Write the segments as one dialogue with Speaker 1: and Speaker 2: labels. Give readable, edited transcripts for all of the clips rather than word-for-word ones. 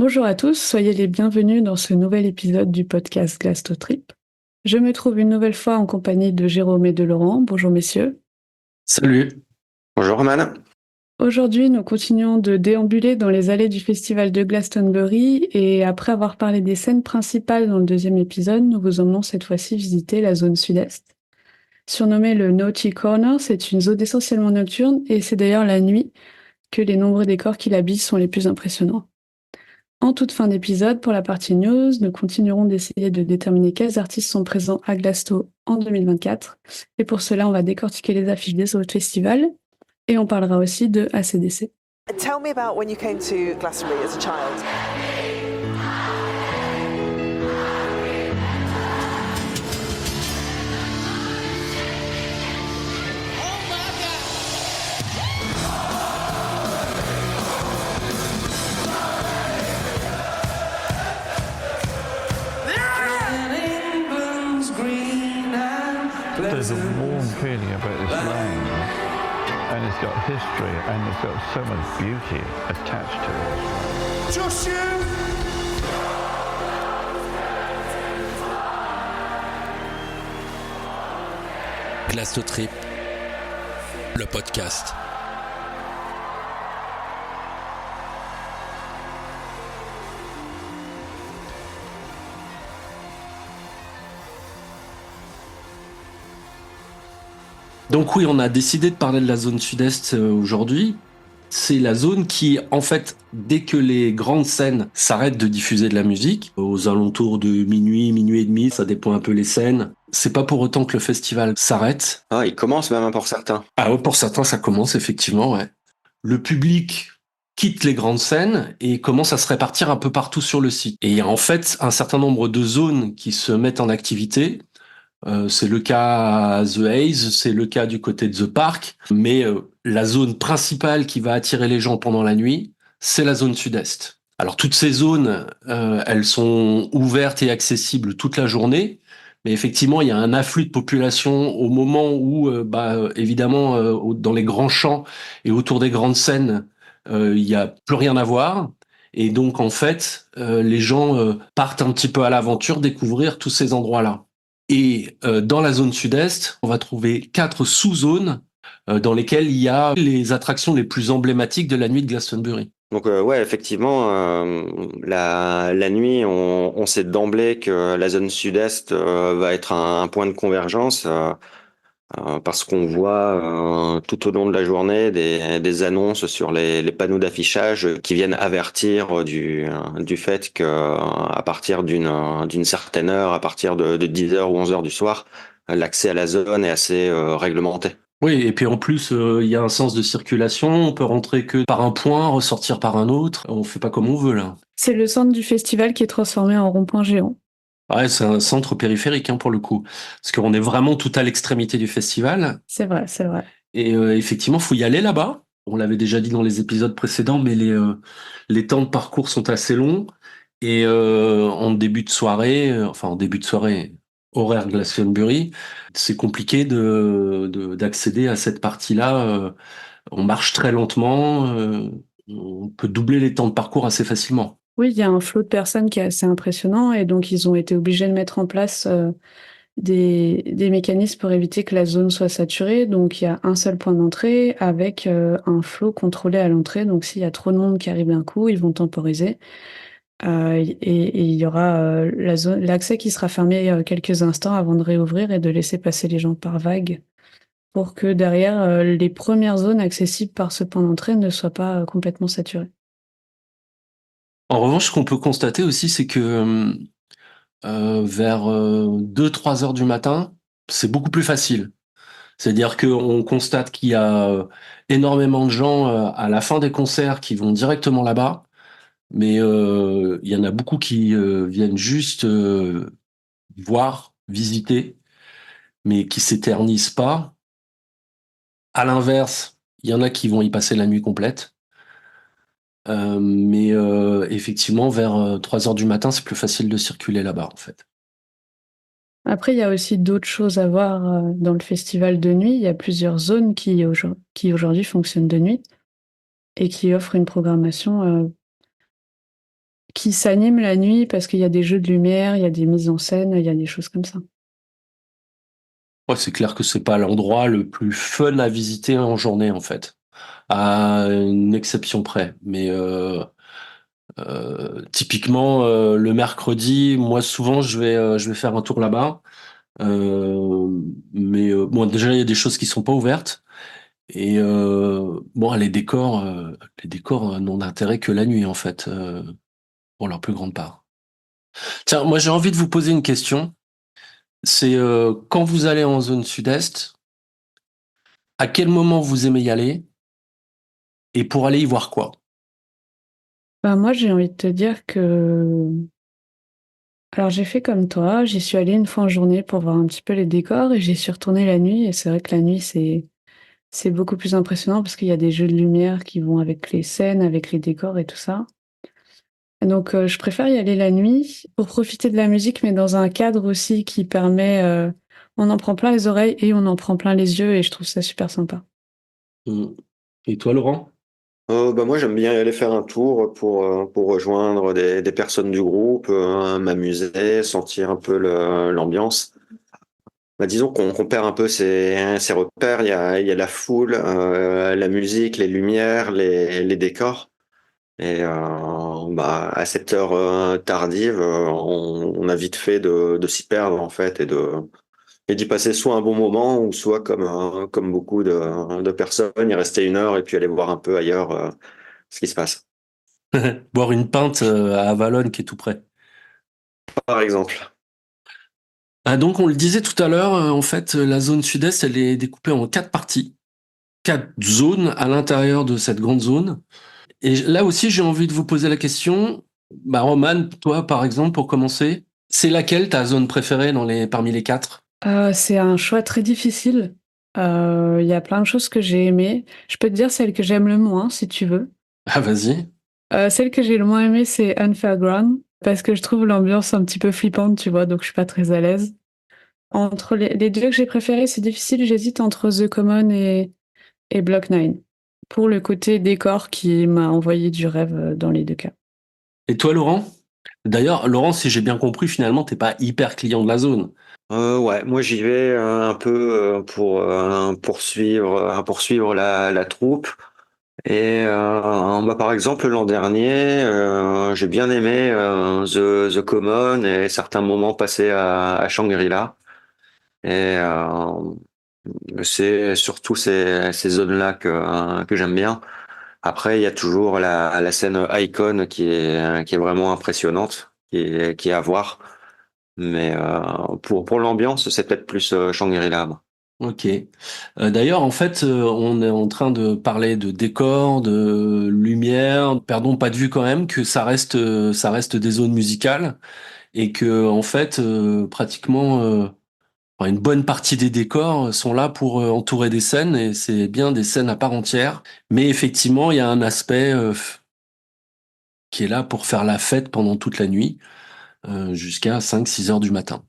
Speaker 1: Bonjour à tous, soyez les bienvenus dans ce nouvel épisode du podcast Glastotrip. Je me trouve une nouvelle fois en compagnie de Jérôme et de Laurent. Bonjour messieurs.
Speaker 2: Salut.
Speaker 3: Bonjour Roman.
Speaker 1: Aujourd'hui, nous continuons de déambuler dans les allées du festival de Glastonbury et après avoir parlé des scènes principales dans le deuxième épisode, nous vous emmenons cette fois-ci visiter la zone sud-est. Surnommée le Naughty Corner, c'est une zone essentiellement nocturne et c'est d'ailleurs la nuit que les nombreux décors qui l'habillent sont les plus impressionnants. En toute fin d'épisode, pour la partie news, nous continuerons d'essayer de déterminer quels artistes sont présents à Glasto en 2024. Et pour cela, on va décortiquer les affiches des autres festivals et on parlera aussi de AC/DC.
Speaker 4: Tell me about when you came to Glastonbury as a child.
Speaker 5: There's a warm feeling about this land, and it's got history, and it's got so much beauty attached to it.
Speaker 4: Just you!
Speaker 6: Glastotrip, le podcast.
Speaker 2: Donc oui, on a décidé de parler de la zone sud-est aujourd'hui. C'est la zone qui, en fait, dès que les grandes scènes s'arrêtent de diffuser de la musique, aux alentours de minuit, minuit et demi, ça dépend un peu les scènes, c'est pas pour autant que le festival s'arrête.
Speaker 3: Ah, il commence même pour certains.
Speaker 2: Ah ouais, pour certains, ça commence effectivement, ouais. Le public quitte les grandes scènes et commence à se répartir un peu partout sur le site. Et il y a en fait un certain nombre de zones qui se mettent en activité. C'est le cas à The Haze, c'est le cas du côté de The Park, mais la zone principale qui va attirer les gens pendant la nuit, c'est la zone sud-est. Alors toutes ces zones, elles sont ouvertes et accessibles toute la journée, mais effectivement, il y a un afflux de population au moment où, évidemment, dans les grands champs et autour des grandes scènes, il y a plus rien à voir. Et donc, en fait, les gens partent un petit peu à l'aventure, découvrir tous ces endroits-là. Et dans la zone sud-est, on va trouver 4 sous-zones dans lesquelles il y a les attractions les plus emblématiques de la nuit de Glastonbury.
Speaker 3: Donc ouais, effectivement, la nuit, on sait d'emblée que la zone sud-est va être un point de convergence parce qu'on voit tout au long de la journée des annonces sur les panneaux d'affichage qui viennent avertir du fait que à partir d'une certaine heure, à partir de 10h ou 11h du soir, l'accès à la zone est assez réglementé.
Speaker 2: Oui, et puis en plus, il y a un sens de circulation. On peut rentrer que par un point, ressortir par un autre. On fait pas comme on veut, là.
Speaker 1: C'est le centre du festival qui est transformé en rond-point géant.
Speaker 2: Ouais, c'est un centre périphérique, hein, pour le coup. Parce qu'on est vraiment tout à l'extrémité du festival.
Speaker 1: C'est vrai, c'est vrai.
Speaker 2: Et effectivement, faut y aller là-bas. On l'avait déjà dit dans les épisodes précédents, mais les temps de parcours sont assez longs. Et en début de soirée, horaire Glastonbury, c'est compliqué d'accéder à cette partie-là. On marche très lentement, on peut doubler les temps de parcours assez facilement.
Speaker 1: Oui, il y a un flot de personnes qui est assez impressionnant et donc ils ont été obligés de mettre en place des mécanismes pour éviter que la zone soit saturée. Donc il y a un seul point d'entrée avec un flot contrôlé à l'entrée. Donc s'il y a trop de monde qui arrive d'un coup, ils vont temporiser. Et il y aura l'accès qui sera fermé quelques instants avant de réouvrir et de laisser passer les gens par vague pour que derrière les premières zones accessibles par ce point d'entrée ne soient pas complètement saturées.
Speaker 2: En revanche, ce qu'on peut constater aussi, c'est que vers 2-3 heures du matin, c'est beaucoup plus facile. C'est-à-dire qu'on constate qu'il y a énormément de gens à la fin des concerts qui vont directement là-bas, mais il y en a beaucoup qui viennent juste voir, visiter, mais qui s'éternisent pas. À l'inverse, il y en a qui vont y passer la nuit complète. Mais effectivement, vers 3 heures du matin, c'est plus facile de circuler là-bas, en fait.
Speaker 1: Après, il y a aussi d'autres choses à voir dans le festival de nuit. Il y a plusieurs zones qui aujourd'hui fonctionnent de nuit et qui offrent une programmation qui s'anime la nuit parce qu'il y a des jeux de lumière, il y a des mises en scène, il y a des choses comme ça.
Speaker 2: Ouais, c'est clair que c'est pas l'endroit le plus fun à visiter en journée, en fait. À une exception près. Mais typiquement, le mercredi, moi, souvent, je vais faire un tour là-bas. Mais bon, déjà, il y a des choses qui sont pas ouvertes. Et bon, les décors n'ont d'intérêt que la nuit, en fait, pour leur plus grande part. Tiens, moi, j'ai envie de vous poser une question. C'est quand vous allez en zone sud-est, à quel moment vous aimez y aller et pour aller y voir quoi?
Speaker 1: Bah, moi, j'ai envie de te dire que... Alors, j'ai fait comme toi, j'y suis allée une fois en journée pour voir un petit peu les décors et j'y suis retournée la nuit. Et c'est vrai que la nuit, c'est beaucoup plus impressionnant parce qu'il y a des jeux de lumière qui vont avec les scènes, avec les décors et tout ça. Donc, je préfère y aller la nuit pour profiter de la musique, mais dans un cadre aussi qui permet... on en prend plein les oreilles et on en prend plein les yeux et je trouve ça super sympa.
Speaker 2: Mm. Et toi, Laurent?
Speaker 3: Bah moi, j'aime bien aller faire un tour pour rejoindre des personnes du groupe, m'amuser, sentir un peu l'ambiance. Bah, disons qu'on perd un peu ses repères. Il y a la foule, la musique, les lumières, les décors. Et bah, à cette heure tardive, on a vite fait de s'y perdre en fait et d'y passer soit un bon moment ou soit comme beaucoup de personnes, y rester une heure et puis aller voir un peu ailleurs ce qui se passe.
Speaker 2: Boire une pinte à Avalon qui est tout près.
Speaker 3: Par exemple.
Speaker 2: Ah, donc, on le disait tout à l'heure, en fait, la zone sud-est, elle est découpée en 4 parties, 4 zones à l'intérieur de cette grande zone. Et là aussi, j'ai envie de vous poser la question. Bah, Roman, toi, par exemple, pour commencer, c'est laquelle ta zone préférée parmi les 4?
Speaker 1: C'est un choix très difficile. Il y a plein de choses que j'ai aimées. Je peux te dire celle que j'aime le moins, si tu veux.
Speaker 2: Ah, vas-y.
Speaker 1: Celle que j'ai le moins aimée, c'est Unfairground, parce que je trouve l'ambiance un petit peu flippante, tu vois, donc je suis pas très à l'aise. Entre les deux que j'ai préférés, c'est difficile, j'hésite entre The Common et Block 9, pour le côté décor qui m'a envoyé du rêve dans les deux cas.
Speaker 2: Et toi, Laurent? D'ailleurs, Laurent, si j'ai bien compris, finalement, t'es pas hyper client de la zone.
Speaker 3: Ouais, moi j'y vais un peu pour poursuivre la troupe. Et bah, par exemple l'an dernier, j'ai bien aimé The Common et certains moments passés à Shangri-La. Et c'est surtout ces zones-là que j'aime bien. Après, il y a toujours la scène Icon qui est vraiment impressionnante, qui est à voir. Mais pour l'ambiance, c'est peut-être plus Shangri-La, moi.
Speaker 2: Ok. D'ailleurs, en fait, on est en train de parler de décor, de lumière. Perdons pas de vue quand même que ça reste des zones musicales et que, en fait, pratiquement enfin, une bonne partie des décors sont là pour entourer des scènes et c'est bien des scènes à part entière. Mais effectivement, il y a un aspect qui est là pour faire la fête pendant toute la nuit, jusqu'à 5-6 heures du matin.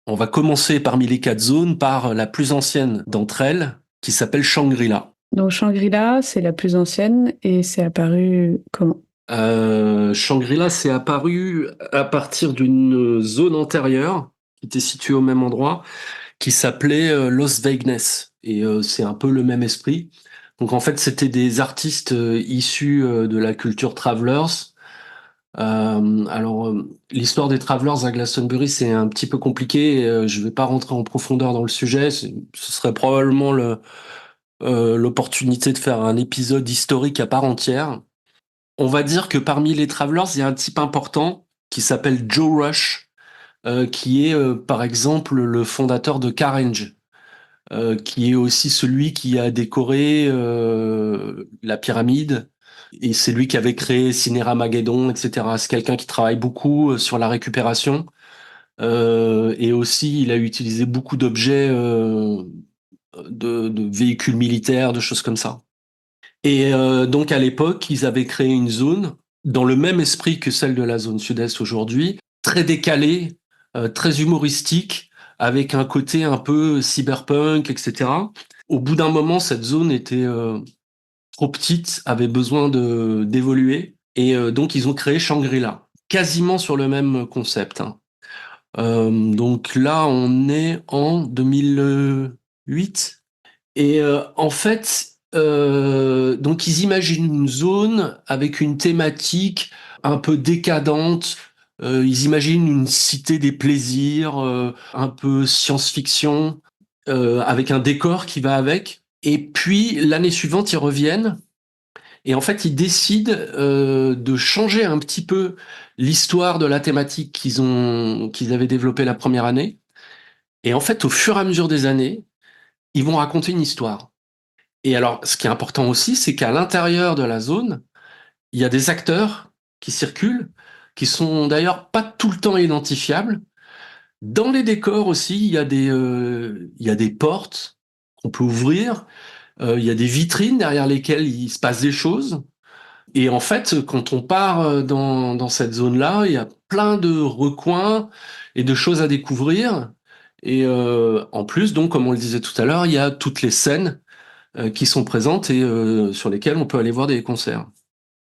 Speaker 2: On va commencer parmi les 4 zones par la plus ancienne d'entre elles, qui s'appelle Shangri-La.
Speaker 1: Donc Shangri-La, c'est la plus ancienne et c'est apparu comment?
Speaker 2: Shangri-La s'est apparu à partir d'une zone antérieure, qui était située au même endroit, qui s'appelait Los Vegas. Et c'est un peu le même esprit. Donc en fait, c'était des artistes issus de la culture Travelers. L'histoire des Travelers à Glastonbury, c'est un petit peu compliqué. Je vais pas rentrer en profondeur dans le sujet. Ce serait probablement l'opportunité de faire un épisode historique à part entière. On va dire que parmi les Travelers, il y a un type important qui s'appelle Joe Rush, qui est par exemple le fondateur de Carnage, qui est aussi celui qui a décoré la pyramide. Et c'est lui qui avait créé Cinéra-Mageddon, etc. C'est quelqu'un qui travaille beaucoup sur la récupération. Et aussi, il a utilisé beaucoup d'objets, de véhicules militaires, de choses comme ça. Et donc, à l'époque, ils avaient créé une zone dans le même esprit que celle de la zone sud-est aujourd'hui, très décalée, très humoristique, avec un côté un peu cyberpunk, etc. Au bout d'un moment, cette zone était trop petite, avait besoin d'évoluer. Et donc, ils ont créé Shangri-La, quasiment sur le même concept, hein. Donc là, on est en 2008. Et en fait, donc ils imaginent une zone avec une thématique un peu décadente. Ils imaginent une cité des plaisirs, un peu science-fiction, avec un décor qui va avec. Et puis l'année suivante, ils reviennent. Et en fait, ils décident de changer un petit peu l'histoire de la thématique qu'ils avaient développée la première année. Et en fait, au fur et à mesure des années, ils vont raconter une histoire. Et alors, ce qui est important aussi, c'est qu'à l'intérieur de la zone, il y a des acteurs qui circulent, qui sont d'ailleurs pas tout le temps identifiables. Dans les décors aussi, il y a des portes qu'on peut ouvrir, il y a des vitrines derrière lesquelles il se passe des choses. Et en fait, quand on part dans cette zone-là, il y a plein de recoins et de choses à découvrir. Et en plus, donc, comme on le disait tout à l'heure, il y a toutes les scènes qui sont présentes et sur lesquelles on peut aller voir des concerts.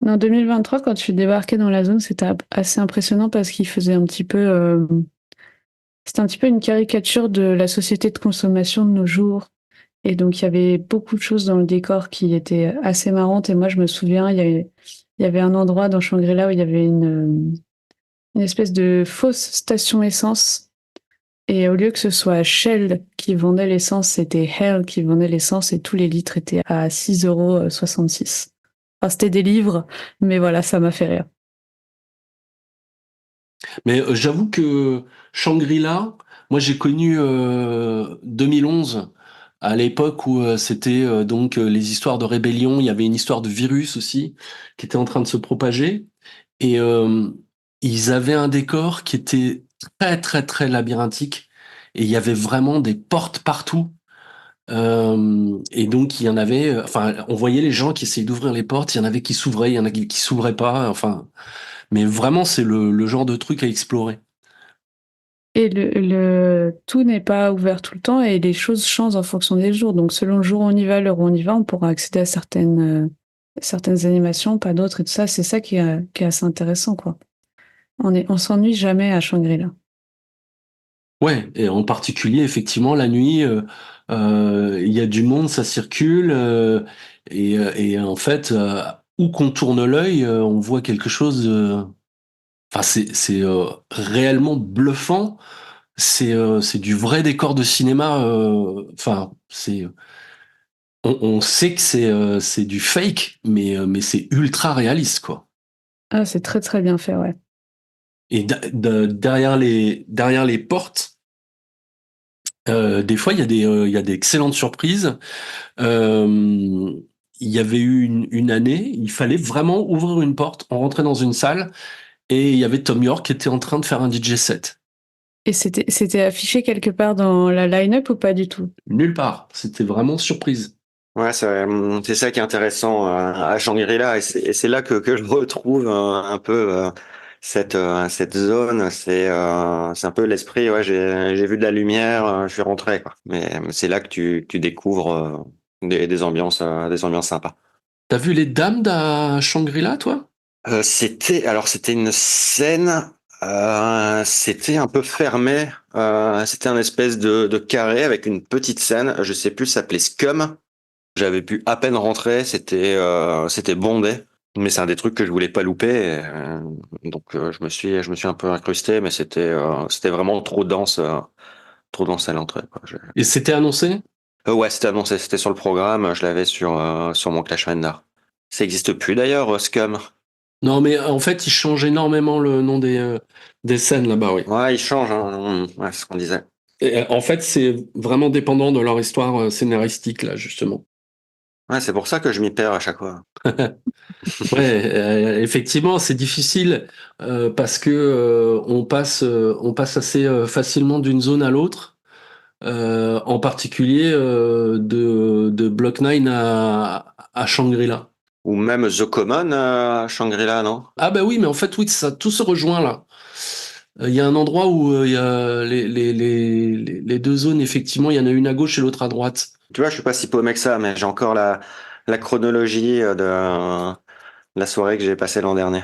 Speaker 1: En 2023, quand je suis débarquée dans la zone, c'était assez impressionnant parce qu'il faisait un petit peu... c'était un petit peu une caricature de la société de consommation de nos jours. Et donc, il y avait beaucoup de choses dans le décor qui étaient assez marrantes. Et moi, je me souviens, il y avait un endroit dans Shangri-La où il y avait une espèce de fausse station essence. Et au lieu que ce soit Shell qui vendait l'essence, c'était Hell qui vendait l'essence et tous les litres étaient à 6,66 €. Enfin, c'était des livres, mais voilà, ça m'a fait rire.
Speaker 2: Mais j'avoue que Shangri-La, moi j'ai connu 2011, à l'époque où c'était donc les histoires de rébellion, il y avait une histoire de virus aussi qui était en train de se propager. Et ils avaient un décor qui était très très très labyrinthique. Et il y avait vraiment des portes partout. Et donc il y en avait, enfin on voyait les gens qui essayaient d'ouvrir les portes, il y en avait qui s'ouvraient, il y en a qui s'ouvraient pas, enfin. Mais vraiment c'est le genre de truc à explorer.
Speaker 1: Et tout n'est pas ouvert tout le temps et les choses changent en fonction des jours. Donc, selon le jour où on y va, l'heure où on y va, on pourra accéder à certaines animations, pas d'autres et tout ça. C'est ça qui est assez intéressant, quoi. On s'ennuie jamais à Shangri-La.
Speaker 2: Ouais, et en particulier, effectivement, la nuit, il y a du monde, ça circule, et en fait, où qu'on tourne l'œil, on voit quelque chose. Enfin, c'est réellement bluffant. C'est du vrai décor de cinéma. Enfin, on sait que c'est du fake, mais c'est ultra réaliste, quoi.
Speaker 1: Ah, c'est très très bien fait, ouais.
Speaker 2: Et derrière les portes. Des fois, il y a des excellentes surprises. Euh, il y avait eu une année, il fallait vraiment ouvrir une porte. On rentrait dans une salle et il y avait Tom York qui était en train de faire un DJ set.
Speaker 1: Et c'était affiché quelque part dans la line-up ou pas du tout?
Speaker 2: Nulle part. C'était vraiment surprise.
Speaker 3: Ouais, c'est ça qui est intéressant à Shangri-La, et c'est là que je retrouve un peu cette zone. C'est un peu l'esprit. Ouais, j'ai vu de la lumière, je suis rentré, quoi. Mais c'est là que tu découvres des ambiances sympas.
Speaker 2: T'as vu les dames d'à Shangri-La, toi?
Speaker 3: C'était une scène. C'était un peu fermé. C'était un espèce de carré avec une petite scène. Je sais plus, ça s'appelait Scum. J'avais pu à peine rentrer, c'était bondé, mais c'est un des trucs que je voulais pas louper, donc je me suis un peu incrusté, mais c'était vraiment trop dense à l'entrée, quoi.
Speaker 2: Et c'était annoncé?
Speaker 3: Ouais, c'était annoncé, c'était sur le programme, je l'avais sur mon Clash Radar. Ça existe plus d'ailleurs, Scum.
Speaker 2: Non, mais en fait, ils changent énormément le nom des scènes là-bas, oui.
Speaker 3: Ouais, il change, hein. Ouais, c'est ce qu'on disait.
Speaker 2: Et, en fait, c'est vraiment dépendant de leur histoire scénaristique, là, justement.
Speaker 3: Ouais, c'est pour ça que je m'y perds à chaque fois.
Speaker 2: Ouais, effectivement, c'est difficile parce que on passe assez facilement d'une zone à l'autre, en particulier de Block 9 à Shangri-La.
Speaker 3: Ou même The Common à Shangri-La, non?
Speaker 2: Ah bah oui, mais en fait, oui, ça tout se rejoint là. Il y a un endroit où il y a les deux zones, effectivement, il y en a une à gauche et l'autre à droite.
Speaker 3: Tu vois, je suis pas si paumé que ça, mais j'ai encore la chronologie la soirée que j'ai passée l'an dernier.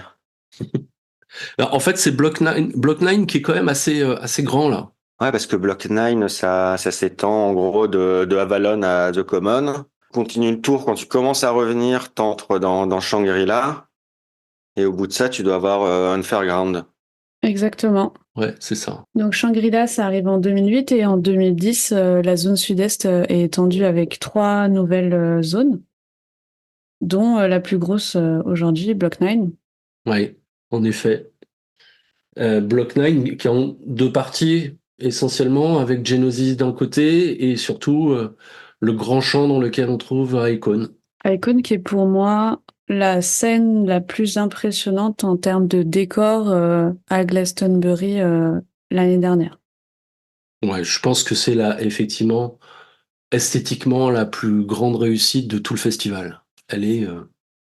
Speaker 2: Alors, en fait, c'est Block 9 qui est quand même assez grand là.
Speaker 3: Ouais, parce que Block 9, ça s'étend en gros de Avalon à The Common. Continue le tour, quand tu commences à revenir, t'entres dans Shangri-La. Et au bout de ça, tu dois avoir Unfairground.
Speaker 1: Exactement.
Speaker 2: Ouais, c'est ça.
Speaker 1: Donc Shangri-La, ça arrive en 2008 et en 2010, la zone sud-est est étendue avec 3 nouvelles zones, dont la plus grosse aujourd'hui, Block 9.
Speaker 2: Ouais, en effet. Block 9 qui est en 2 parties essentiellement, avec Genesis d'un côté et surtout le grand champ dans lequel on trouve Icon.
Speaker 1: Icon qui est pour moi la scène la plus impressionnante en termes de décor à Glastonbury l'année dernière.
Speaker 2: Ouais, je pense que c'est effectivement esthétiquement la plus grande réussite de tout le festival. Elle est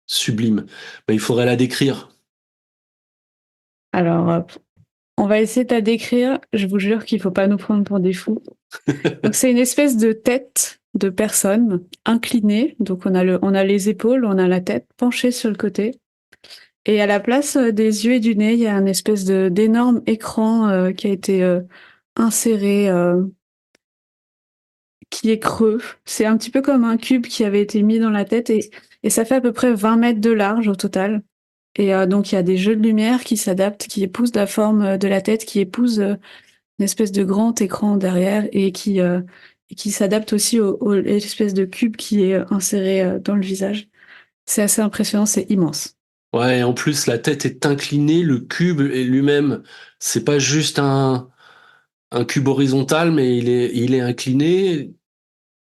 Speaker 2: sublime. Mais il faudrait la décrire.
Speaker 1: Alors, on va essayer de la décrire. Je vous jure qu'il faut pas nous prendre pour des fous. Donc, c'est une espèce de tête de personne inclinée. Donc, on a les épaules, on a la tête penchée sur le côté. Et à la place des yeux et du nez, il y a une espèce d'énorme écran qui a été inséré, qui est creux. C'est un petit peu comme un cube qui avait été mis dans la tête et ça fait à peu près 20 mètres de large au total. Et donc, il y a des jeux de lumière qui s'adaptent, qui épousent la forme de la tête, qui épousent une espèce de grand écran derrière et qui s'adapte aussi à l'espèce de cube qui est inséré dans le visage. C'est assez impressionnant, c'est immense.
Speaker 2: Ouais, et en plus, la tête est inclinée, le cube est lui-même, c'est pas juste un cube horizontal, mais il est incliné.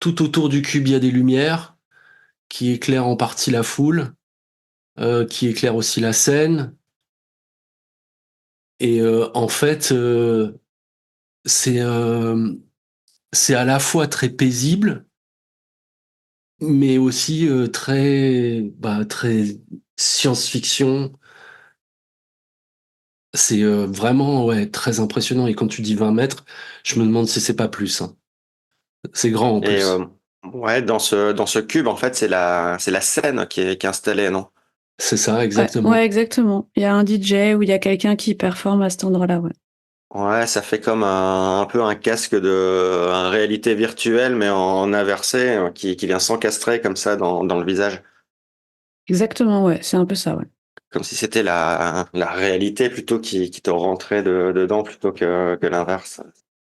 Speaker 2: Tout autour du cube, il y a des lumières qui éclairent en partie la foule, qui éclairent aussi la scène. Et en fait, c'est c'est à la fois très paisible, mais aussi très science-fiction. C'est vraiment ouais, très impressionnant. Et quand tu dis 20 mètres, je me demande si c'est pas plus, hein. C'est grand en
Speaker 3: Et
Speaker 2: plus.
Speaker 3: ouais, dans ce cube, en fait, c'est la scène qui est installée, non?
Speaker 2: C'est ça,
Speaker 1: Ouais,
Speaker 2: exactement.
Speaker 1: ouais, exactement. Il y a un DJ ou il y a quelqu'un qui performe à cet endroit-là, ouais.
Speaker 3: Ouais, ça fait comme un peu un casque de réalité virtuelle, mais en inversé, qui vient s'encastrer comme ça dans le visage.
Speaker 1: Exactement, ouais, c'est un peu ça, ouais.
Speaker 3: Comme si c'était la réalité plutôt qui te rentrait dedans plutôt que l'inverse.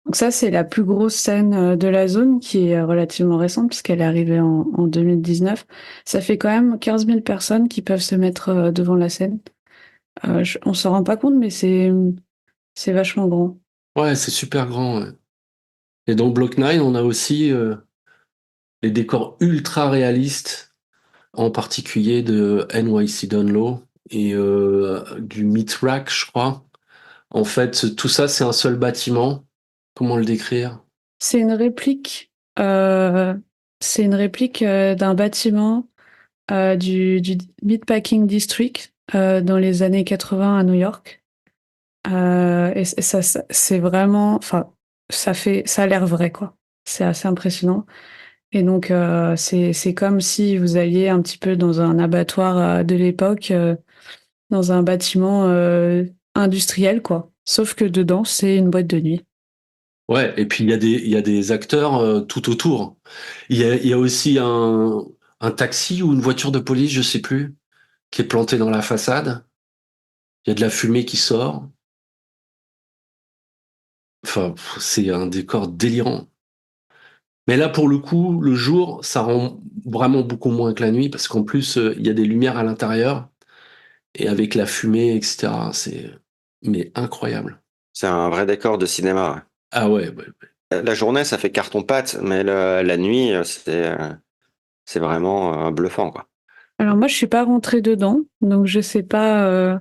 Speaker 1: Donc ça, c'est la plus grosse scène de la zone qui est relativement récente puisqu'elle est arrivée en 2019. Ça fait quand même 15 000 personnes qui peuvent se mettre devant la scène. On s'en rend pas compte, mais c'est vachement grand.
Speaker 2: Ouais, c'est super grand. Ouais. Et dans Block 9, on a aussi les décors ultra réalistes, en particulier de NYC Downlow et du Meat Rack, je crois. En fait, tout ça, c'est un seul bâtiment. Comment le décrire?
Speaker 1: C'est une réplique, euh, c'est une réplique d'un bâtiment du Meatpacking District dans les années 80 à New York. Et c'est vraiment, enfin, ça a l'air vrai, quoi. C'est assez impressionnant. Et donc, c'est comme si vous alliez un petit peu dans un abattoir de l'époque, dans un bâtiment industriel, quoi. Sauf que dedans, c'est une boîte de nuit.
Speaker 2: Ouais, et puis il y a des acteurs tout autour. Il y a aussi un taxi ou une voiture de police, je sais plus, qui est planté dans la façade. Il y a de la fumée qui sort. Enfin, c'est un décor délirant. Mais là, pour le coup, le jour, ça rend vraiment beaucoup moins que la nuit, parce qu'en plus, il y a des lumières à l'intérieur, et avec la fumée, etc., c'est mais incroyable.
Speaker 3: C'est un vrai décor de cinéma.
Speaker 2: Ah ouais, ouais.
Speaker 3: Ouais. La journée, ça fait carton-pâte, mais la nuit, c'est vraiment bluffant, quoi.
Speaker 1: Alors moi, je suis pas rentrée dedans, donc je sais pas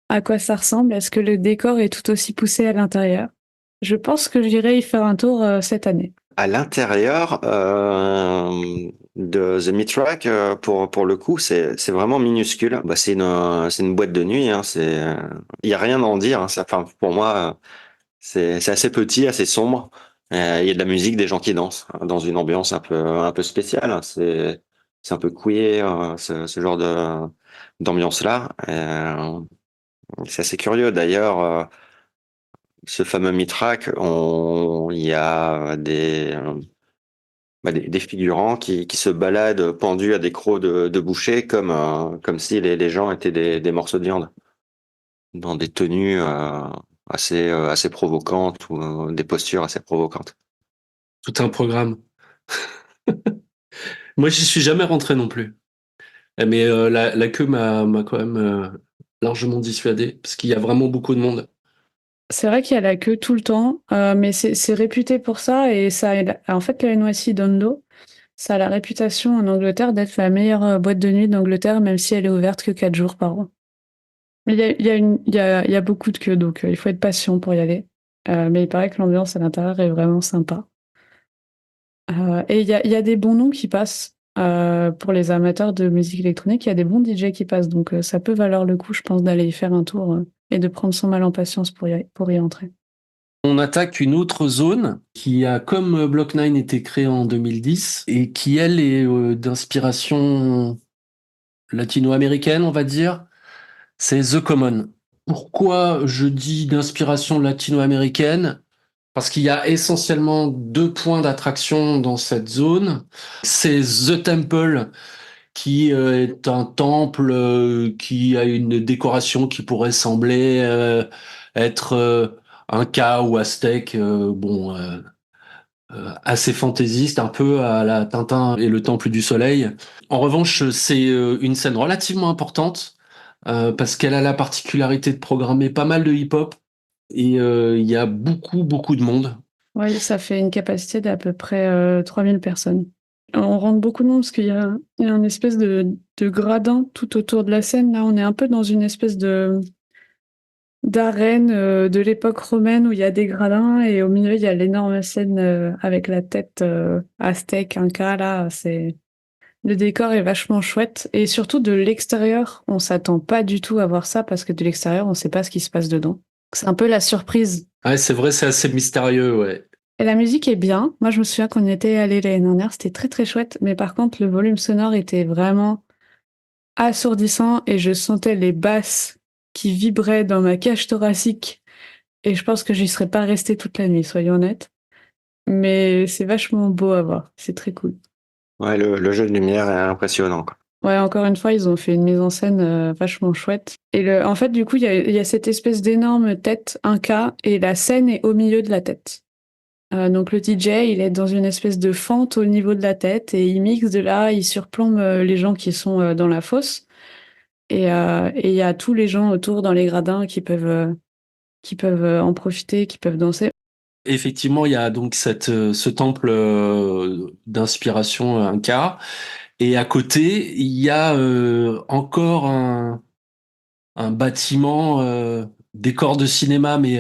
Speaker 1: à quoi ça ressemble. Est-ce que le décor est tout aussi poussé à l'intérieur? Je pense que j'irai y faire un tour cette année.
Speaker 3: À l'intérieur de The Mitrack, pour le coup, c'est vraiment minuscule. Bah, c'est une boîte de nuit. Hein, il y a rien à en dire. Hein, enfin, pour moi, c'est assez petit, assez sombre. Il y a de la musique, des gens qui dansent hein, dans une ambiance un peu spéciale. Hein. C'est un peu queer, ce genre d'ambiance-là. C'est assez curieux. D'ailleurs, ce fameux Mitrak, il y a des figurants qui se baladent pendus à des crocs de boucher comme si les gens étaient des morceaux de viande, dans des tenues assez provocantes ou des postures assez provocantes.
Speaker 2: Tout un programme. Moi, j'y suis jamais rentré non plus. Mais la queue m'a quand même largement dissuadé, parce qu'il y a vraiment beaucoup de monde.
Speaker 1: C'est vrai qu'il y a la queue tout le temps, mais c'est réputé pour ça et en fait, la NYC Dondo, ça a la réputation en Angleterre d'être la meilleure boîte de nuit d'Angleterre, même si elle est ouverte que 4 jours par an. Mais il y a beaucoup de queues, donc il faut être patient pour y aller. Mais il paraît que l'ambiance à l'intérieur est vraiment sympa. Et il y a des bons noms qui passent. Pour les amateurs de musique électronique, il y a des bons DJ qui passent, donc ça peut valoir le coup, je pense, d'aller y faire un tour et de prendre son mal en patience pour y entrer.
Speaker 2: On attaque une autre zone qui a, comme Block 9, été créée en 2010 et qui, elle, est d'inspiration latino-américaine, on va dire. C'est The Common. Pourquoi je dis d'inspiration latino-américaine? Parce qu'il y a essentiellement 2 points d'attraction dans cette zone. C'est The Temple, qui est un temple qui a une décoration qui pourrait sembler être inca ou aztèque, assez fantaisiste, un peu à la Tintin et le Temple du Soleil. En revanche, c'est une scène relativement importante parce qu'elle a la particularité de programmer pas mal de hip-hop et il y a beaucoup de monde.
Speaker 1: Oui, ça fait une capacité d'à peu près 3000 personnes. On rentre beaucoup de monde parce il y a une espèce de gradin tout autour de la scène. Là, on est un peu dans une espèce d'arène de l'époque romaine où il y a des gradins et au milieu, il y a l'énorme scène avec la tête aztèque, inca. Là, le décor est vachement chouette. Et surtout, de l'extérieur, on s'attend pas du tout à voir ça parce que de l'extérieur, on sait pas ce qui se passe dedans. C'est un peu la surprise.
Speaker 2: Ouais, c'est vrai, c'est assez mystérieux, ouais.
Speaker 1: Et la musique est bien. Moi, je me souviens qu'on y était allé l'année dernière, c'était très très chouette. Mais par contre, le volume sonore était vraiment assourdissant et je sentais les basses qui vibraient dans ma cage thoracique. Et je pense que j'y serais pas restée toute la nuit, soyons honnêtes. Mais c'est vachement beau à voir. C'est très cool.
Speaker 3: Ouais, le jeu de lumière est impressionnant, quoi.
Speaker 1: Ouais, encore une fois, ils ont fait une mise en scène vachement chouette. Et en fait, du coup, il y a cette espèce d'énorme tête inca et la scène est au milieu de la tête. Donc le DJ, il est dans une espèce de fente au niveau de la tête et il mixe de là, il surplombe les gens qui sont dans la fosse. Et il y a tous les gens autour dans les gradins qui peuvent en profiter, qui peuvent danser.
Speaker 2: Effectivement, il y a donc ce temple d'inspiration inca. Et à côté, il y a encore un bâtiment, décor de cinéma, mais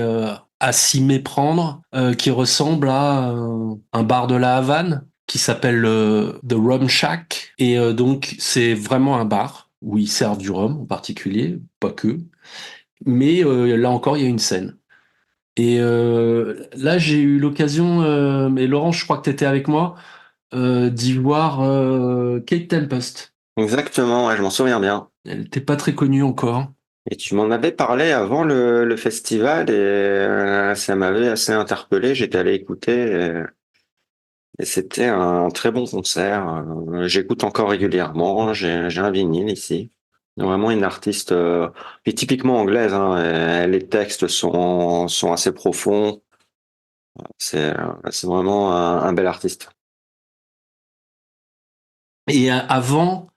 Speaker 2: à s'y méprendre, qui ressemble à un bar de la Havane qui s'appelle The Rum Shack. Et donc, c'est vraiment un bar où ils servent du rhum en particulier, pas que. Mais là encore, il y a une scène. Et là, j'ai eu l'occasion, mais Laurent, je crois que tu étais avec moi, d'y voir Kate Tempest.
Speaker 3: Exactement, ouais, je m'en souviens bien.
Speaker 2: Elle n'était pas très connue encore.
Speaker 3: Et tu m'en avais parlé avant le festival et ça m'avait assez interpellé. J'étais allé écouter et c'était un très bon concert. J'écoute encore régulièrement. J'ai un vinyle ici. Vraiment une artiste et typiquement anglaise, hein, et les textes sont assez profonds. C'est vraiment un bel artiste.
Speaker 2: Et avant,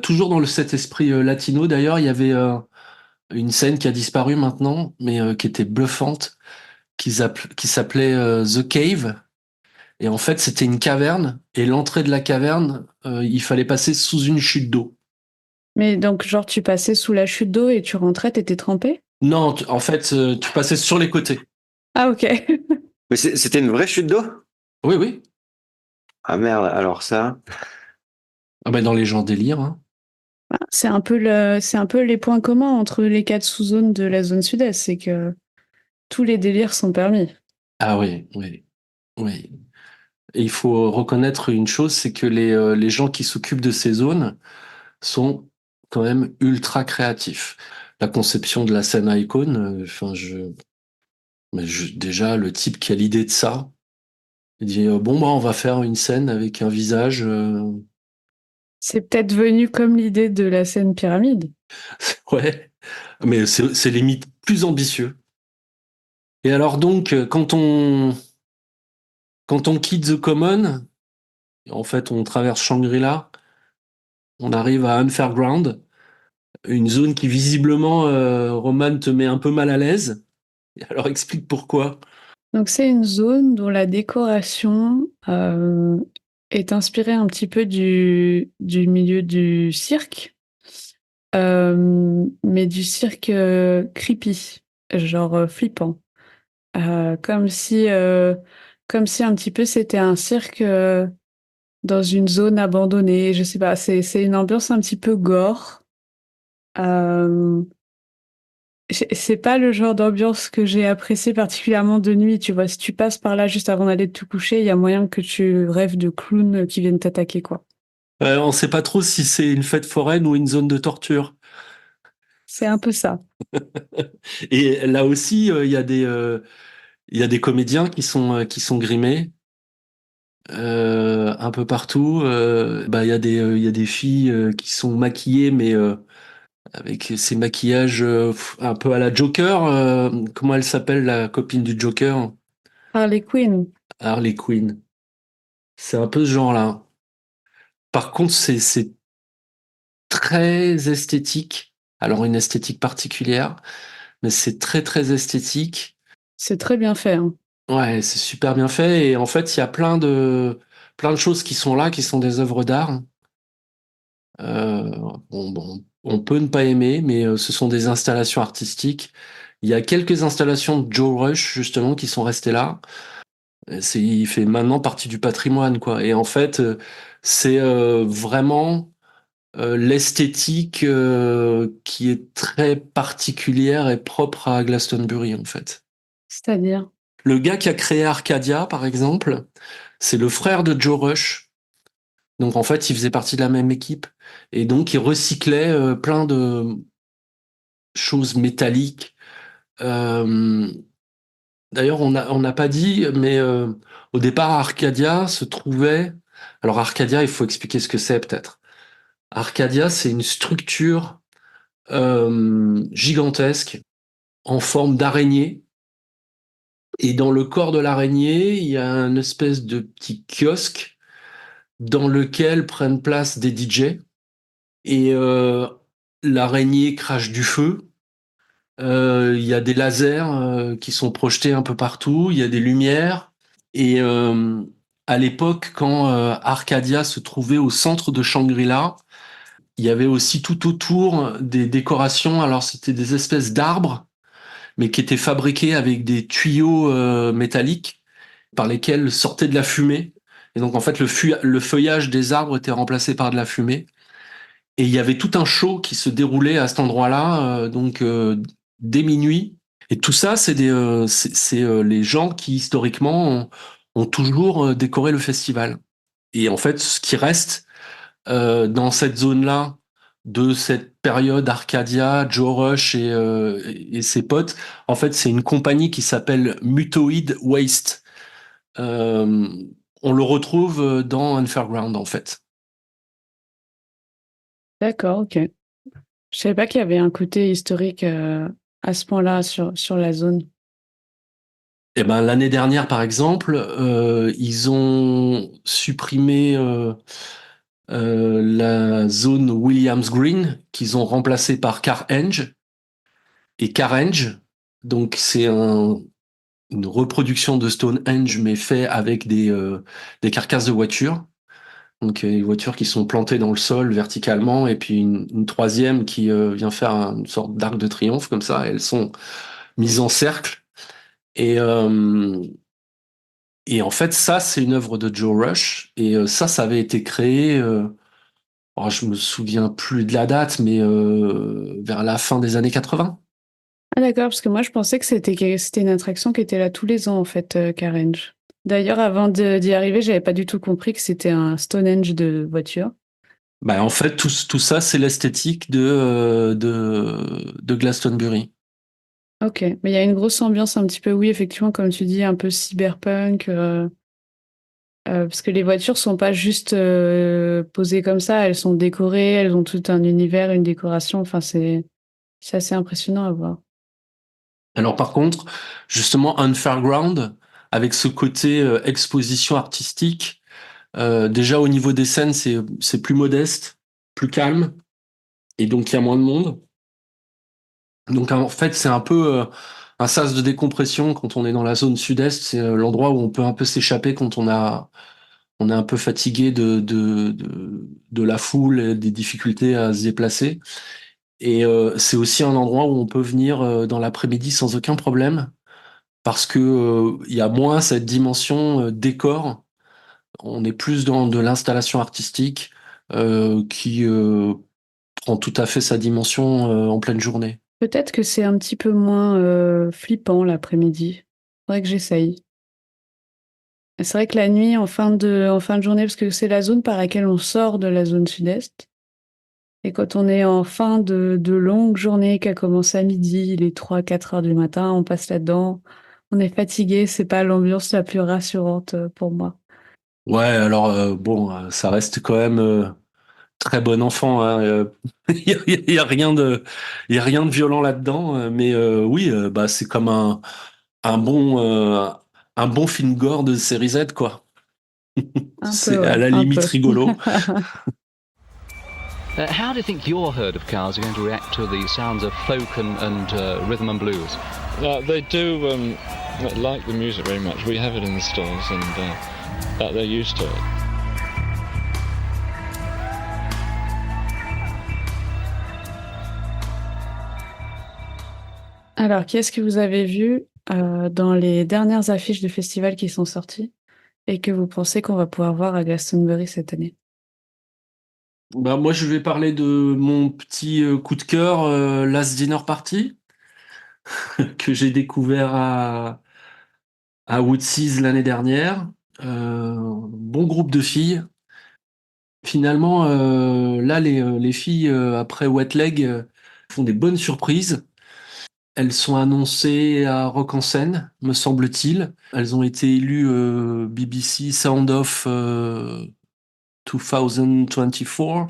Speaker 2: toujours dans cet esprit latino d'ailleurs, il y avait une scène qui a disparu maintenant, mais qui était bluffante, qui s'appelait The Cave. Et en fait, c'était une caverne, et l'entrée de la caverne, il fallait passer sous une chute d'eau.
Speaker 1: Mais donc, genre, tu passais sous la chute d'eau et tu rentrais, t'étais trempé?
Speaker 2: Non, en fait, tu passais sur les côtés.
Speaker 1: Ah, ok.
Speaker 3: Mais c'était une vraie chute d'eau?
Speaker 2: Oui, oui.
Speaker 3: Ah merde, alors ça.
Speaker 2: Ah ben, dans les gens délire, hein.
Speaker 1: C'est un peu les points communs entre les 4 sous-zones de la zone sud-est, c'est que tous les délires sont permis.
Speaker 2: Ah oui, oui, oui. Et il faut reconnaître une chose, c'est que les gens qui s'occupent de ces zones sont quand même ultra créatif. La conception de la scène icône, déjà, le type qui a l'idée de ça, il dit bon, bah, on va faire une scène avec un visage.
Speaker 1: C'est peut-être venu comme l'idée de la scène pyramide.
Speaker 2: Ouais, mais c'est limite plus ambitieux. Et alors, donc, quand on quitte The Common, en fait, on traverse Shangri-La, on arrive à Unfairground, une zone qui visiblement, Roman, te met un peu mal à l'aise. Et alors, explique pourquoi.
Speaker 1: Donc c'est une zone dont la décoration est inspirée un petit peu du milieu du cirque, mais du cirque creepy, genre flippant. Comme si un petit peu c'était un cirque dans une zone abandonnée. Je sais pas, c'est une ambiance un petit peu gore. Euh, c'est pas le genre d'ambiance que j'ai apprécié particulièrement de nuit, tu vois. Si tu passes par là juste avant d'aller te coucher, il y a moyen que tu rêves de clowns qui viennent t'attaquer, quoi.
Speaker 2: On sait pas trop si c'est une fête foraine ou une zone de torture.
Speaker 1: C'est un peu ça.
Speaker 2: Et là aussi, il y a des comédiens qui sont grimés un peu partout. Il y a des filles qui sont maquillées, mais avec ces maquillages un peu à la Joker. Comment elle s'appelle, la copine du Joker?
Speaker 1: Harley Quinn.
Speaker 2: Harley Quinn. C'est un peu ce genre-là. Par contre, c'est très esthétique. Alors, une esthétique particulière, mais c'est très, très esthétique.
Speaker 1: C'est très bien fait, hein.
Speaker 2: Ouais, c'est super bien fait. Et en fait, il y a plein de choses qui sont là, qui sont des œuvres d'art. Euh, on peut ne pas aimer, mais ce sont des installations artistiques. Il y a quelques installations de Joe Rush, justement, qui sont restées là. Il fait maintenant partie du patrimoine, quoi. Et en fait, c'est vraiment l'esthétique qui est très particulière et propre à Glastonbury, en fait.
Speaker 1: C'est-à-dire.
Speaker 2: Le gars qui a créé Arcadia, par exemple, c'est le frère de Joe Rush. Donc en fait, il faisait partie de la même équipe. Et donc, il recyclait plein de choses métalliques. Euh, D'ailleurs, on n'a pas dit, mais au départ, Arcadia se trouvait... Alors Arcadia, il faut expliquer ce que c'est peut-être. Arcadia, c'est une structure gigantesque en forme d'araignée. Et dans le corps de l'araignée, il y a une espèce de petit kiosque dans lequel prennent place des DJ. Et l'araignée crache du feu. Il y a des lasers qui sont projetés un peu partout. Il y a des lumières. Et à l'époque, quand Arcadia se trouvait au centre de Shangri-La, il y avait aussi tout autour des décorations. Alors, c'était des espèces d'arbres, mais qui étaient fabriqués avec des tuyaux métalliques par lesquels sortait de la fumée. Et donc, en fait, le feuillage des arbres était remplacé par de la fumée. Et il y avait tout un show qui se déroulait à cet endroit-là, dès minuit. Et tout ça, c'est les gens qui, historiquement, ont toujours décoré le festival. Et en fait, ce qui reste dans cette zone-là, de cette période Arcadia, Joe Rush et ses potes, en fait, c'est une compagnie qui s'appelle Mutoid Waste. Euh, on le retrouve dans Unfairground, en fait.
Speaker 1: D'accord, ok. Je savais pas qu'il y avait un côté historique à ce point-là sur la zone.
Speaker 2: Eh ben, l'année dernière, par exemple, ils ont supprimé la zone Williams Green qu'ils ont remplacée par Carhenge. Et Carhenge, donc c'est une reproduction de Stonehenge, mais fait avec des carcasses de voitures. Donc des voitures qui sont plantées dans le sol verticalement, et puis une troisième qui vient faire une sorte d'arc de triomphe comme ça. Elles sont mises en cercle. Et, euh, et en fait, ça, c'est une œuvre de Joe Rush. Et ça avait été créé, je me souviens plus de la date, mais vers la fin des années 80.
Speaker 1: Ah d'accord, parce que moi je pensais que c'était une attraction qui était là tous les ans en fait, Carenge. D'ailleurs, d'y arriver, j'avais pas du tout compris que c'était un Stonehenge de voiture.
Speaker 2: Bah, en fait, tout ça, c'est l'esthétique de Glastonbury.
Speaker 1: Ok, mais il y a une grosse ambiance un petit peu, oui, effectivement, comme tu dis, un peu cyberpunk, parce que les voitures sont pas juste posées comme ça, elles sont décorées, elles ont tout un univers, une décoration, enfin, c'est assez impressionnant à voir.
Speaker 2: Alors par contre, justement, Unfairground, avec ce côté exposition artistique, déjà au niveau des scènes, c'est plus modeste, plus calme, et donc il y a moins de monde. Donc en fait, c'est un peu un sas de décompression quand on est dans la zone sud-est. C'est l'endroit où on peut un peu s'échapper quand on est un peu fatigué de la foule et des difficultés à se déplacer. Et c'est aussi un endroit où on peut venir dans l'après-midi sans aucun problème parce que il y a moins cette dimension décor. On est plus dans de l'installation artistique qui prend tout à fait sa dimension en pleine journée.
Speaker 1: Peut-être que c'est un petit peu moins flippant l'après-midi. Faudrait que j'essaye. Et c'est vrai que la nuit, en fin de journée, parce que c'est la zone par laquelle on sort de la zone sud-est. Et quand on est en fin de longue journée qui a commencé à midi, il est 3-4 heures du matin, on passe là-dedans, on est fatigué, c'est pas l'ambiance la plus rassurante pour moi.
Speaker 2: Ouais, alors bon, ça reste quand même très bon enfant. Hein, y a rien il y a rien de violent là-dedans. Mais oui, bah c'est comme un bon un bon film gore de série Z quoi.
Speaker 1: Un peu,
Speaker 2: C'est à
Speaker 1: ouais,
Speaker 2: la
Speaker 1: un
Speaker 2: limite
Speaker 1: peu.
Speaker 2: rigolo.
Speaker 7: How do you think your herd of cows are going to react to the sounds of folk and rhythm and blues?
Speaker 8: They do like the music very much. We have it in the stalls, and that they're used to it.
Speaker 1: Alors, qu'est-ce que vous avez vu dans les dernières affiches de festivals qui sont sorties et que vous pensez qu'on va pouvoir voir à Glastonbury cette année?
Speaker 2: Bah moi je vais parler de mon petit coup de cœur, Last Dinner Party, que j'ai découvert à Woodseas l'année dernière. Bon groupe de filles. Finalement, là, les filles, après Wet Leg, font des bonnes surprises. Elles sont annoncées à Rock en Seine, me semble-t-il. Elles ont été élues BBC Sound of 2024.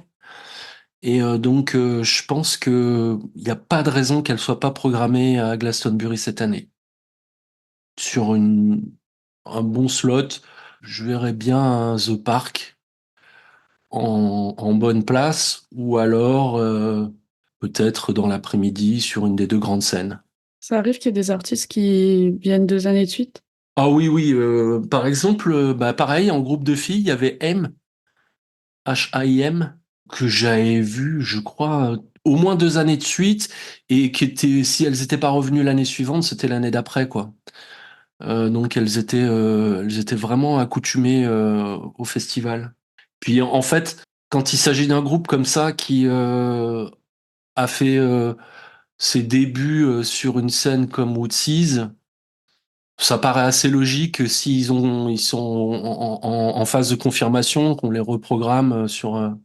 Speaker 2: Et donc, je pense que il n'y a pas de raison qu'elles soient pas programmées à Glastonbury cette année. Sur un bon slot, je verrais bien un The Park en bonne place, ou alors peut-être dans l'après-midi sur une des deux grandes scènes.
Speaker 1: Ça arrive qu'il y ait des artistes qui viennent 2 années de suite?
Speaker 2: Ah oui, oui, par exemple, bah, pareil, en groupe de filles, il y avait Haim, que j'avais vu, je crois, au moins 2 années de suite, et qui étaient, si elles n'étaient pas revenues l'année suivante, c'était l'année d'après, quoi. Donc elles étaient vraiment accoutumées au festival. Puis en fait, quand il s'agit d'un groupe comme ça qui a fait ses débuts sur une scène comme Woodseas, ça paraît assez logique que ils sont en phase de confirmation, qu'on les reprogramme sur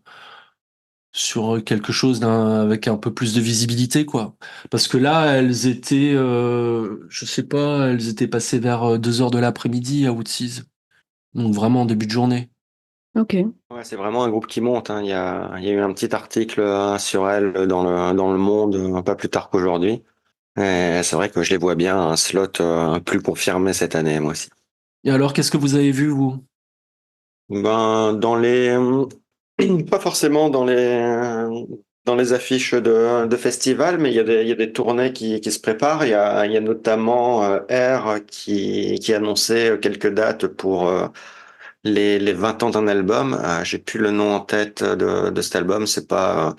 Speaker 2: quelque chose avec un peu plus de visibilité, quoi. Parce que là, elles étaient, je sais pas, elles étaient passées vers 2 heures de l'après-midi à Woodseas. Donc vraiment en début de journée.
Speaker 1: Ok.
Speaker 3: Ouais, c'est vraiment un groupe qui monte, hein. Il y a eu un petit article sur elle dans le Monde pas plus tard qu'aujourd'hui. Et c'est vrai que je les vois bien un slot plus confirmé cette année, moi aussi.
Speaker 2: Et alors, qu'est-ce que vous avez vu, vous?
Speaker 3: Ben, pas forcément dans les affiches de festival, mais il y a des tournées qui se préparent. Il y a notamment R qui a annoncé quelques dates pour les 20 ans d'un album. J'ai plus le nom en tête de cet album. C'est pas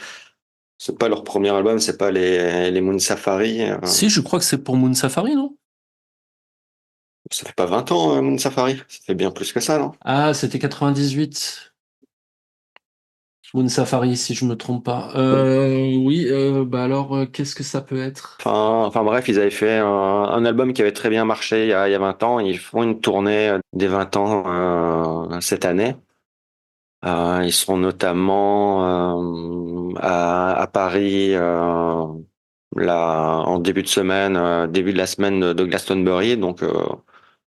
Speaker 3: leur premier album, c'est pas les Moon Safari.
Speaker 2: Si, je crois que c'est pour Moon Safari, non?
Speaker 3: Ça fait pas 20 ans, Moon Safari. Ça fait bien plus que ça, non?
Speaker 2: Ah, c'était 98. Moon Safari, si je me trompe pas. Oui, bah alors, qu'est-ce que ça peut être?
Speaker 3: Enfin bref, ils avaient fait un album qui avait très bien marché il y a 20 ans. Ils font une tournée des 20 ans cette année. Ils seront notamment à Paris en début de semaine, début de la semaine de Glastonbury. Donc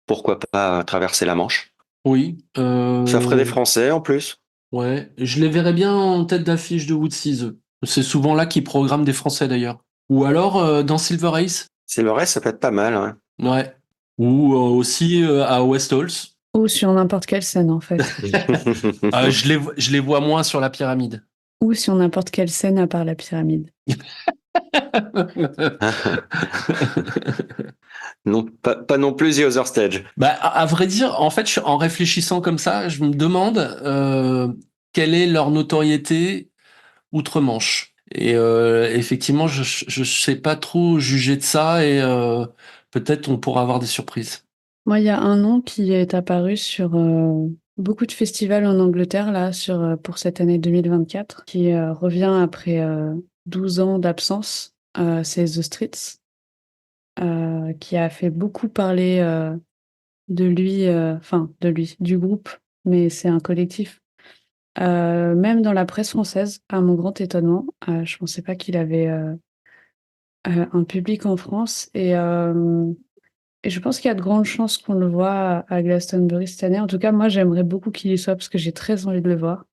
Speaker 3: pourquoi pas traverser la Manche.
Speaker 2: Oui.
Speaker 3: Ça ferait des Français en plus.
Speaker 2: Ouais, je les verrais bien en tête d'affiche de Woodseas, eux. C'est souvent là qu'ils programment des Français d'ailleurs. Ou alors dans Silver Ace.
Speaker 3: C'est le reste, ça peut être pas mal. Ouais.
Speaker 2: Ouais. Ou aussi à West Halls.
Speaker 1: Ou sur n'importe quelle scène, en fait.
Speaker 2: Je les vois moins sur la pyramide.
Speaker 1: Ou sur n'importe quelle scène à part la pyramide.
Speaker 3: Non, pas non plus The Other Stage.
Speaker 2: Bah, à vrai dire, en fait, en réfléchissant comme ça, je me demande quelle est leur notoriété outre-Manche. Et effectivement, je sais pas trop juger de ça et peut-être on pourra avoir des surprises.
Speaker 1: Moi, il y a un nom qui est apparu sur beaucoup de festivals en Angleterre, là, pour cette année 2024, qui revient après 12 ans d'absence. C'est The Streets, qui a fait beaucoup parler de lui, du groupe, mais c'est un collectif. Même dans la presse française, à mon grand étonnement, je pensais pas qu'il avait un public en France et je pense qu'il y a de grandes chances qu'on le voit à Glastonbury cette année. En tout cas, moi, j'aimerais beaucoup qu'il y soit parce que j'ai très envie de le voir.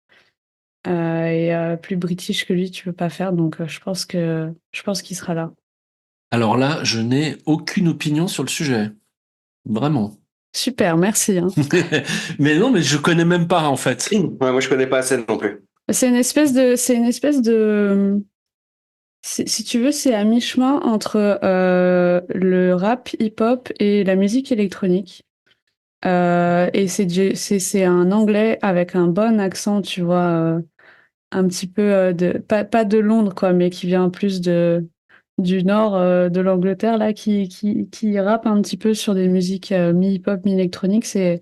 Speaker 1: Plus british que lui, tu peux pas faire, donc je pense qu'il sera là.
Speaker 2: Alors là, je n'ai aucune opinion sur le sujet. Vraiment.
Speaker 1: Super, merci, hein.
Speaker 2: Mais non, mais je connais même pas en fait.
Speaker 3: Ouais, moi, je connais pas assez non plus.
Speaker 1: C'est une espèce de, si tu veux, c'est à mi-chemin entre le rap hip-hop et la musique électronique. Et c'est un anglais avec un bon accent, tu vois, un petit peu pas de Londres, quoi, mais qui vient plus du nord de l'Angleterre, là, qui rappe un petit peu sur des musiques mi-hip-hop, mi-électronique. C'est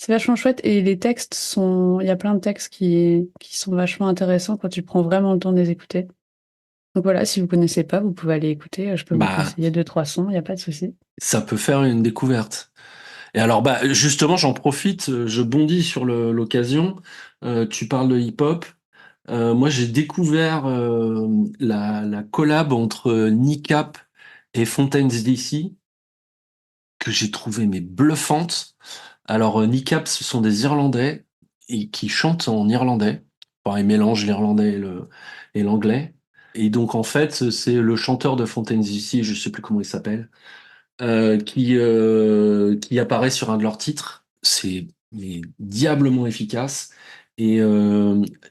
Speaker 1: vachement chouette. Et les textes il y a plein de textes qui sont vachement intéressants quand tu prends vraiment le temps de les écouter. Donc voilà, si vous connaissez pas, vous pouvez aller écouter. Je peux vous
Speaker 2: Bah,
Speaker 1: conseiller 2-3 sons, il n'y a pas de souci.
Speaker 2: ça peut faire une découverte. Et alors, bah, justement, j'en profite, je bondis sur l'occasion. Tu parles de hip-hop. Moi, j'ai découvert la collab entre Nickap et Fontaines DC que j'ai trouvé mais bluffante. Alors, Nickap, ce sont des Irlandais et qui chantent en irlandais. Enfin, ils mélangent l'irlandais et l'anglais. Et donc, en fait, c'est le chanteur de Fontaines DC, je sais plus comment il s'appelle, qui apparaît sur un de leurs titres. C'est mais diablement efficace. Et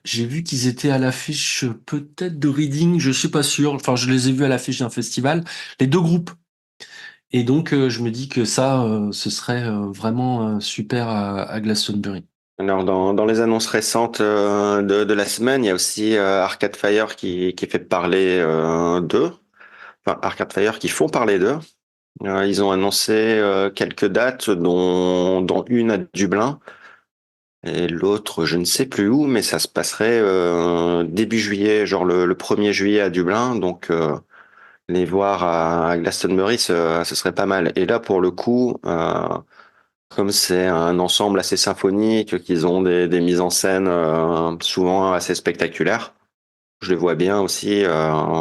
Speaker 2: j'ai vu qu'ils étaient à l'affiche peut-être de Reading, je suis pas sûr. Enfin, je les ai vus à l'affiche d'un festival, les deux groupes. Et donc, je me dis que ça, ce serait vraiment super à Glastonbury.
Speaker 3: Alors, dans les annonces récentes de la semaine, il y a aussi Arcade Fire qui fait parler d'eux. Enfin, Arcade Fire qui font parler d'eux. Ils ont annoncé quelques dates, dont une à Dublin et l'autre, je ne sais plus où, mais ça se passerait début juillet, genre le 1er juillet à Dublin. Donc, les voir à Glastonbury, ce serait pas mal. Et là, pour le coup, comme c'est un ensemble assez symphonique, qu'ils ont des mises en scène souvent assez spectaculaires, je les vois bien aussi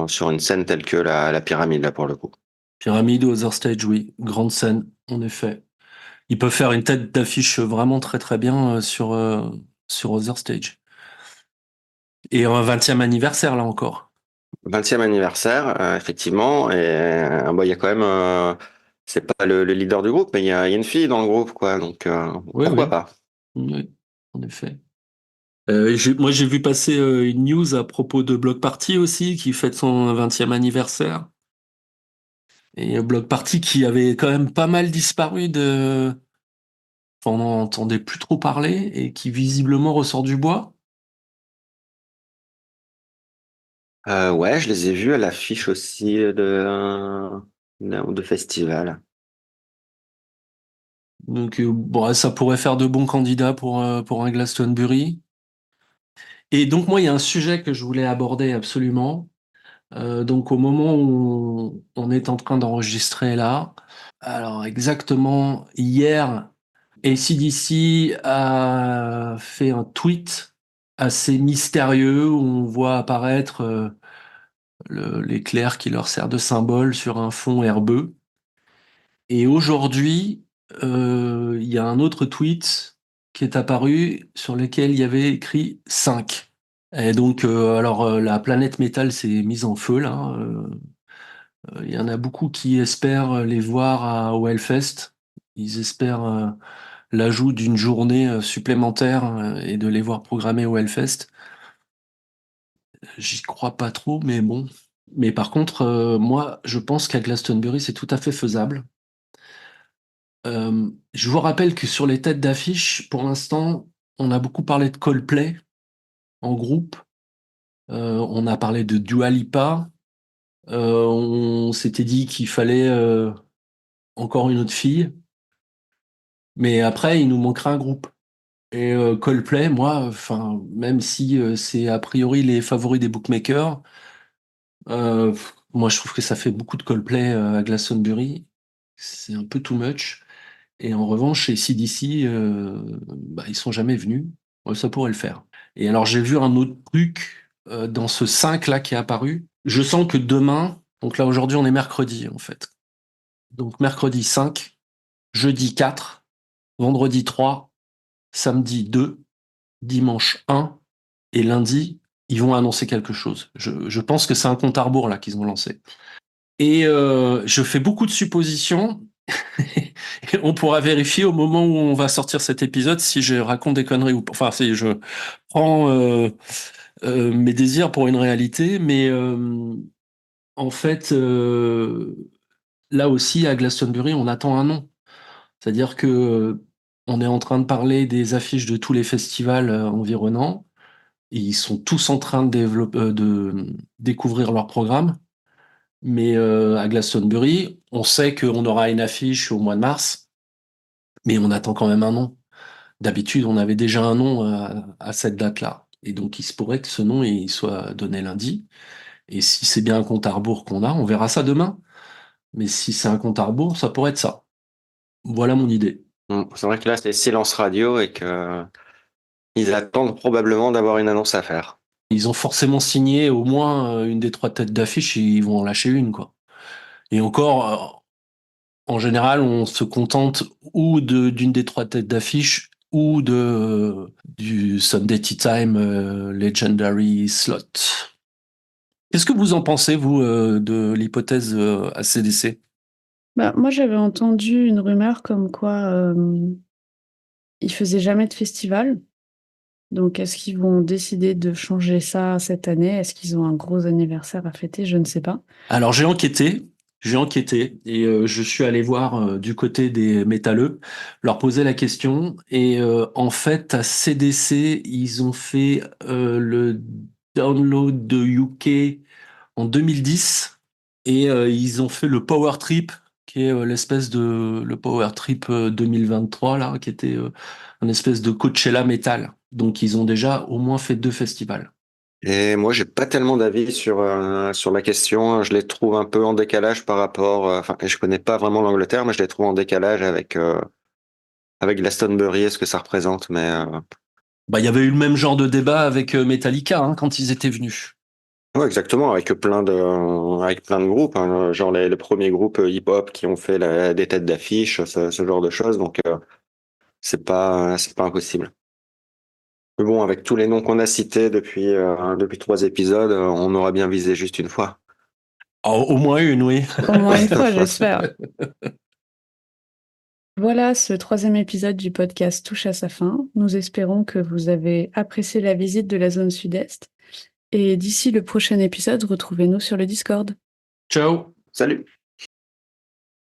Speaker 3: sur une scène telle que la pyramide, là, pour le coup.
Speaker 2: Pyramide ou Other Stage, oui. Grande scène, en effet. Ils peuvent faire une tête d'affiche vraiment très très bien sur Other Stage. Et un 20e anniversaire, là encore.
Speaker 3: 20e anniversaire, effectivement, et bon, il y a quand même, c'est pas le leader du groupe, mais il y a une fille dans le groupe, quoi, donc
Speaker 2: Oui,
Speaker 3: pourquoi
Speaker 2: oui.
Speaker 3: pas.
Speaker 2: Oui, en effet. Moi, j'ai vu passer une news à propos de Block Party aussi, qui fête son 20e anniversaire. Et Block Party qui avait quand même pas mal disparu Enfin, on n'entendait plus trop parler et qui visiblement ressort du bois.
Speaker 3: Ouais, je les ai vus à l'affiche aussi de festival.
Speaker 2: Donc, bon, ça pourrait faire de bons candidats pour un Glastonbury. Et donc, moi, il y a un sujet que je voulais aborder absolument. Donc, au moment où on est en train d'enregistrer là, alors exactement hier, AC/DC a fait un tweet assez mystérieux où on voit apparaître l'éclair qui leur sert de symbole sur un fond herbeux. Et aujourd'hui, il y a un autre tweet qui est apparu sur lequel il y avait écrit 5. Et donc, la planète métal s'est mise en feu là. Il y en a beaucoup qui espèrent les voir au Hellfest. Ils espèrent l'ajout d'une journée supplémentaire et de les voir programmés au Hellfest. J'y crois pas trop, mais bon. Mais par contre, moi, je pense qu'à Glastonbury, c'est tout à fait faisable. Je vous rappelle que sur les têtes d'affiche, pour l'instant, on a beaucoup parlé de Coldplay en groupe. On a parlé de Dua Lipa. On s'était dit qu'il fallait encore une autre fille. Mais après, il nous manquera un groupe. Et Coldplay, moi, enfin, même si c'est a priori les favoris des bookmakers, moi je trouve que ça fait beaucoup de Coldplay à Glastonbury. C'est un peu too much. Et en revanche, chez CDC, ils sont jamais venus. Ça pourrait le faire. Et alors, j'ai vu un autre truc dans ce 5 là qui est apparu. Je sens que demain, donc là aujourd'hui, on est mercredi en fait. Donc mercredi 5, jeudi 4, vendredi 3, samedi 2, dimanche 1 et lundi, ils vont annoncer quelque chose. Je pense que c'est un compte à rebours là qu'ils ont lancé. Et je fais beaucoup de suppositions. Et on pourra vérifier au moment où on va sortir cet épisode si je raconte des conneries ou pas. Enfin, si je prends mes désirs pour une réalité, mais en fait, là aussi à Glastonbury, on attend un nom. C'est-à-dire que on est en train de parler des affiches de tous les festivals environnants. Et ils sont tous en train de découvrir leur programme. Mais à Glastonbury, on sait qu'on aura une affiche au mois de mars, mais on attend quand même un nom. D'habitude, on avait déjà un nom à cette date-là. Et donc, il se pourrait que ce nom il soit donné lundi. Et si c'est bien un compte à rebours qu'on a, on verra ça demain. Mais si c'est un compte à rebours, ça pourrait être ça. Voilà mon idée.
Speaker 3: C'est vrai que là, c'est silence radio et que ils attendent probablement d'avoir une annonce à faire.
Speaker 2: Ils ont forcément signé au moins une des 3 têtes d'affiche et ils vont en lâcher une, quoi. Et encore, en général, on se contente ou d'une des 3 têtes d'affiche ou du Sunday Tea Time Legendary Slot. Qu'est-ce que vous en pensez, vous, de l'hypothèse ACDC?
Speaker 1: Moi, j'avais entendu une rumeur comme quoi ils faisaient jamais de festival. Donc, est-ce qu'ils vont décider de changer ça cette année? Est-ce qu'ils ont un gros anniversaire à fêter? Je ne sais pas.
Speaker 2: Alors, j'ai enquêté et je suis allé voir du côté des métalleux, leur poser la question. Et en fait, à CDC, ils ont fait le download de UK en 2010 et ils ont fait le Power Trip qui est le Power Trip 2023 là, qui était une espèce de Coachella métal. Donc ils ont déjà au moins fait 2 festivals.
Speaker 3: Et moi, j'ai pas tellement d'avis sur la question. Je les trouve un peu en décalage par rapport. Enfin, je connais pas vraiment l'Angleterre, mais je les trouve en décalage avec Glastonbury et ce que ça représente. Mais
Speaker 2: Il y avait eu le même genre de débat avec Metallica quand ils étaient venus.
Speaker 3: ouais, exactement, avec plein de groupes, hein, genre les premiers groupes hip-hop qui ont fait des têtes d'affiche, ce genre de choses. Donc c'est pas impossible. Mais bon, avec tous les noms qu'on a cités depuis 3 épisodes, on aura bien visé juste une fois.
Speaker 2: Oh, au moins une, oui.
Speaker 1: Au moins une fois, j'espère. Voilà, ce 3e épisode du podcast touche à sa fin. Nous espérons que vous avez apprécié la visite de la zone sud-est. Et d'ici le prochain épisode, retrouvez-nous sur le Discord.
Speaker 2: Ciao.
Speaker 3: Salut!